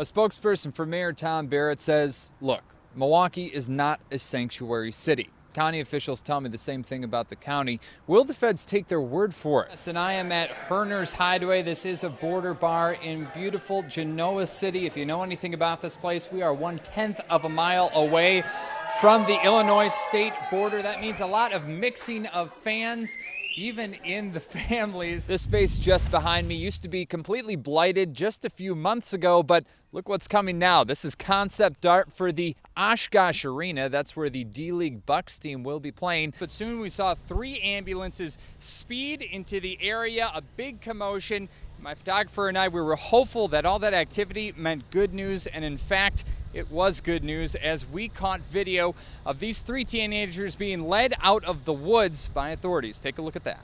A spokesperson for Mayor Tom Barrett says, look, Milwaukee is not a sanctuary city. County officials tell me the same thing about the county. Will the feds take their word for it? Yes, and I am at Herner's Hideaway. This is a border bar in beautiful Genoa City. If you know anything about this place, we are 1/10 of a mile away from the Illinois state border. That means a lot of mixing of fans, even in the families. This space just behind me used to be completely blighted just a few months ago, but look what's coming now. This is concept art for the Oshkosh Arena. That's where the D-League Bucks team will be playing. But soon we saw 3 ambulances speed into the area, a big commotion. My photographer and I, we were hopeful that all that activity meant good news, and in fact, it was good news as we caught video of these 3 teenagers being led out of the woods by authorities. Take a look at that.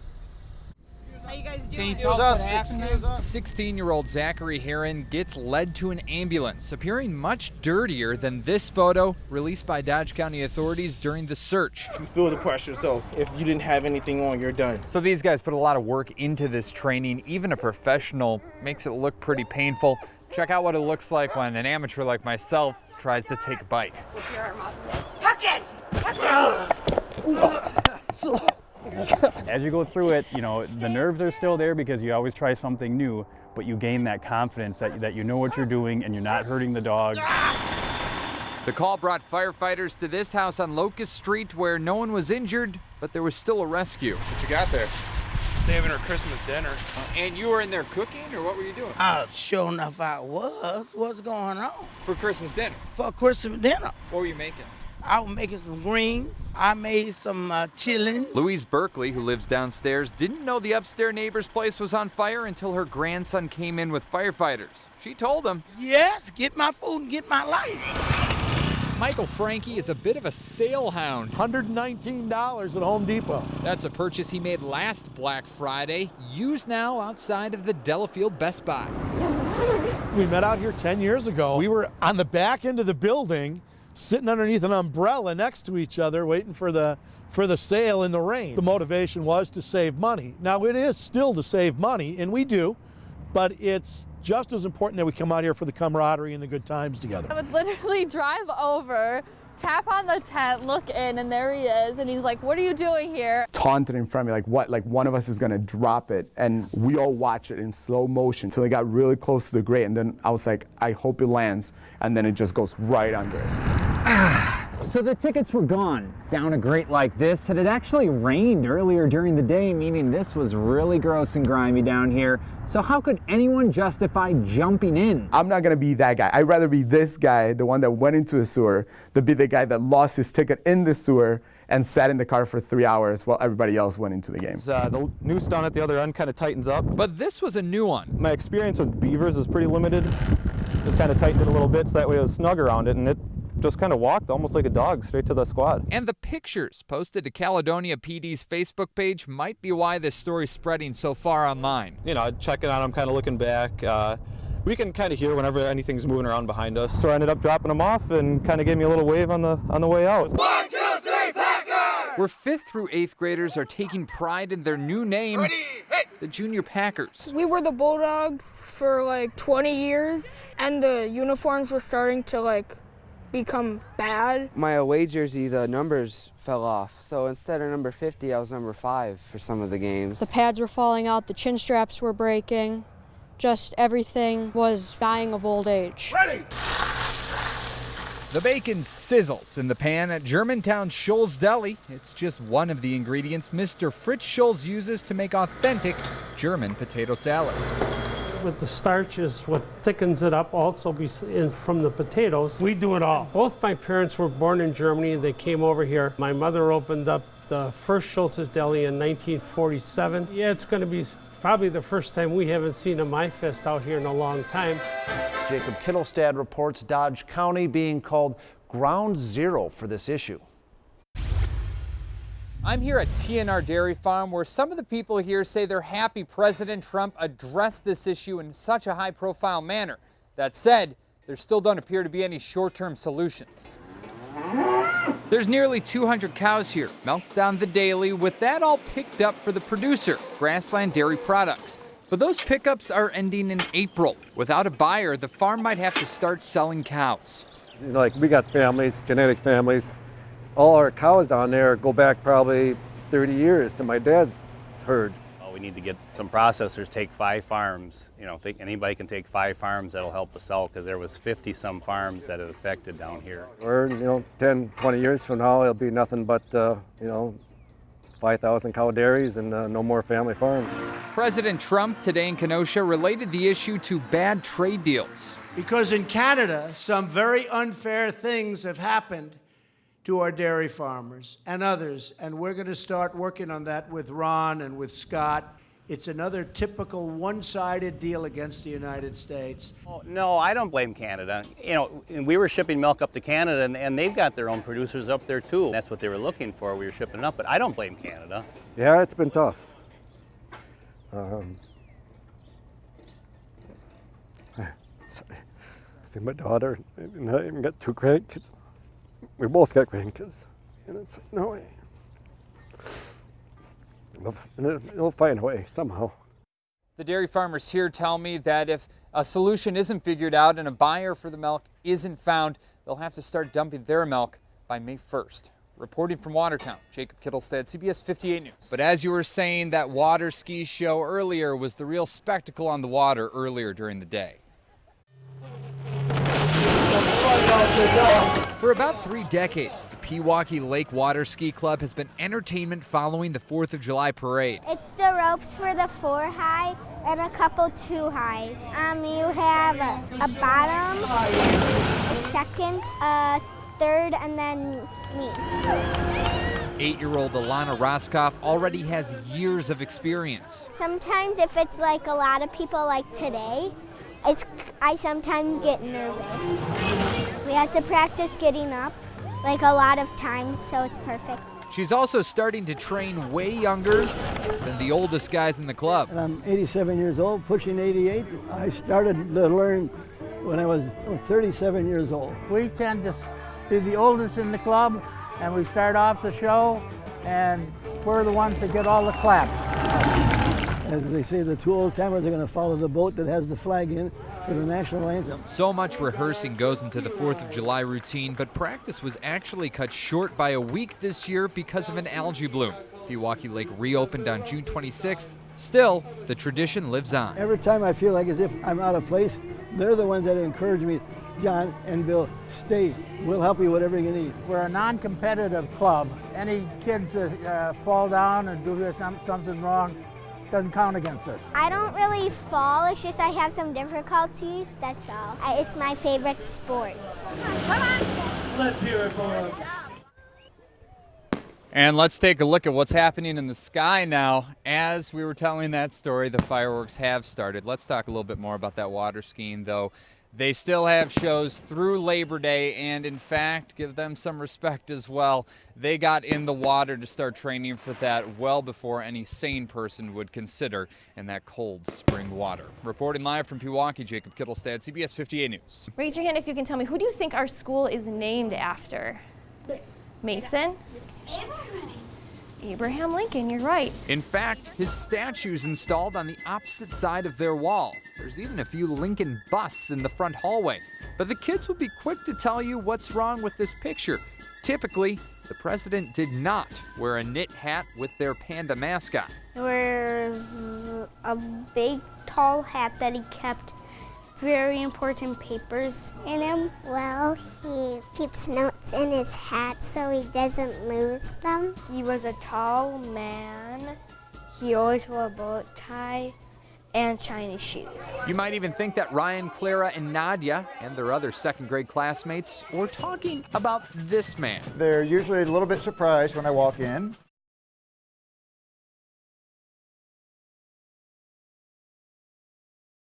How you guys doing? Can you tell us what happened? 16-year-old Zachary Heron gets led to an ambulance, appearing much dirtier than this photo released by Dodge County authorities during the search. You feel the pressure, so if you didn't have anything on, you're done. So these guys put a lot of work into this training. Even a professional makes it look pretty painful. Check out what it looks like when an amateur like myself tries to take a bite. As you go through it, you know, the nerves are still there because you always try something new, but you gain that confidence that you know what you're doing and you're not hurting the dog. The call brought firefighters to this house on Locust Street where no one was injured, but there was still a rescue. What you got there? Saving our Christmas dinner. And you were in there cooking, or what were you doing? Sure enough I was. What's going on? For Christmas dinner? For Christmas dinner. What were you making? I was making some greens. I made some chillin'. Louise Berkeley, who lives downstairs, didn't know the upstairs neighbor's place was on fire until her grandson came in with firefighters. She told him, Yes, get my food and get my life. Michael Frankie is a bit of a sale hound. $119 at Home Depot. That's a purchase he made last Black Friday, used now outside of the Delafield Best Buy. We met out here 10 years ago. We were on the back end of the building, sitting underneath an umbrella next to each other, waiting for the sale in the rain. The motivation was to save money. Now it is still to save money, and we do, but it's just as important that we come out here for the camaraderie and the good times together. I would literally drive over, tap on the tent, look in, and there he is, and he's like, what are you doing here? Taunted in front of me, like what? Like one of us is gonna drop it, and we all watch it in slow motion till it got really close to the grate, and then I was like, I hope it lands, and then it just goes right under it. So the tickets were gone down a grate like this. It had actually rained earlier during the day, meaning this was really gross and grimy down here. So how could anyone justify jumping in? I'm not gonna be that guy. I'd rather be this guy, the one that went into the sewer, than be the guy that lost his ticket in the sewer and sat in the car for 3 hours while everybody else went into the game. The noose down at the other end kind of tightens up. But this was a new one. My experience with beavers is pretty limited. Just kind of tightened it a little bit so that way it was snug around it, and it just kind of walked almost like a dog straight to the squad. And the pictures posted to Caledonia PD's Facebook page might be why this story's spreading so far online. You know, checking on them, kind of looking back. We can kind of hear whenever anything's moving around behind us. So I ended up dropping them off and kind of gave me a little wave on the way out. 1, 2, 3, Packers! Where 5th through 8th graders are taking pride in their new name, Ready, hit! the Junior Packers. We were the Bulldogs for like 20 years, and the uniforms were starting to like become bad. My away jersey, the numbers fell off. So instead of number 50, I was number 5 for some of the games. The pads were falling out, the chin straps were breaking. Just everything was dying of old age. Ready! The bacon sizzles in the pan at Germantown Scholl's Deli. It's just one of the ingredients Mr. Fritz Scholl's uses to make authentic German potato salad. With the starch is what thickens it up also from the potatoes. We do it all. Both my parents were born in Germany. They came over here. My mother opened up the first Schultz's Deli in 1947. Yeah, it's going to be probably the first time we haven't seen a My Fest out here in a long time. Jacob Kittilstad reports Dodge County being called ground zero for this issue. I'm here at TNR Dairy Farm, where some of the people here say they're happy President Trump addressed this issue in such a high-profile manner. That said, there still don't appear to be any short-term solutions. There's nearly 200 cows here, milked down the daily, with that all picked up for the producer, Grassland Dairy Products. But those pickups are ending in April. Without a buyer, the farm might have to start selling cows. Like, we got families, genetic families. All our cows down there go back probably 30 years to my dad's herd. We need to get some processors, take 5 farms. You know, if anybody can take 5 farms, that'll help us out, because there was 50-some farms that it affected down here. Or, 10, 20 years from now, it'll be nothing but, 5,000 cow dairies and no more family farms. President Trump today in Kenosha related the issue to bad trade deals. Because in Canada, some very unfair things have happened to our dairy farmers and others, and we're going to start working on that with Ron and with Scott. It's another typical one-sided deal against the United States. Oh, no, I don't blame Canada. And we were shipping milk up to Canada, and they've got their own producers up there too. That's what they were looking for. We were shipping it up, but I don't blame Canada. Yeah, it's been tough. See my daughter, and I even got 2 grandkids. We both got grandkids, and it's like, no way. It'll find a way somehow. The dairy farmers here tell me that if a solution isn't figured out and a buyer for the milk isn't found, they'll have to start dumping their milk by May 1st. Reporting from Watertown, Jacob Kittilstad, CBS 58 News. But as you were saying, that water ski show earlier was the real spectacle on the water earlier during the day. For about 3 decades, the Pewaukee Lake Water Ski Club has been entertainment following the 4th of July parade. It's the ropes for the 4 high and a couple 2 highs. You have a bottom, a second, a third, and then me. 8-year-old Alana Roskoff already has years of experience. Sometimes if it's like a lot of people like today, I sometimes get nervous. We have to practice getting up like a lot of times, so it's perfect. She's also starting to train way younger than the oldest guys in the club. And I'm 87 years old, pushing 88. I started to learn when I was 37 years old. We tend to be the oldest in the club, and we start off the show, and we're the ones that get all the claps. As they say, the 2 old timers are going to follow the boat that has the flag in for the national anthem. So much rehearsing goes into the 4th of July routine, but practice was actually cut short by a week this year because of an algae bloom. Pewaukee Lake reopened on June 26th. Still, the tradition lives on. Every time I feel like as if I'm out of place, they're the ones that encourage me. John and Bill, stay. We'll help you whatever you need. We're a non-competitive club. Any kids that fall down and do something wrong, doesn't count against us. I don't really fall, it's just I have some difficulties, that's all. It's my favorite sport. Come on. Let's hear it for him. And let's take a look at what's happening in the sky now. As we were telling that story, the fireworks have started. Let's talk a little bit more about that water skiing, though. They still have shows through Labor Day, and in fact, give them some respect as well. They got in the water to start training for that well before any sane person would consider in that cold spring water. Reporting live from Pewaukee, Jacob Kittilstad, CBS 58 News. Raise your hand if you can tell me, who do you think our school is named after? Mason? Abraham Lincoln, you're right. In fact, his statue's installed on the opposite side of their wall. There's even a few Lincoln busts in the front hallway. But the kids will be quick to tell you what's wrong with this picture. Typically, the president did not wear a knit hat with their panda mascot. He wears a big, tall hat that he kept very important papers in him. Well, he keeps notes in his hat so he doesn't lose them. He was a tall man. He always wore a bow tie and shiny shoes. You might even think that Ryan, Clara, and Nadia and their other second-grade classmates were talking about this man. They're usually a little bit surprised when I walk in.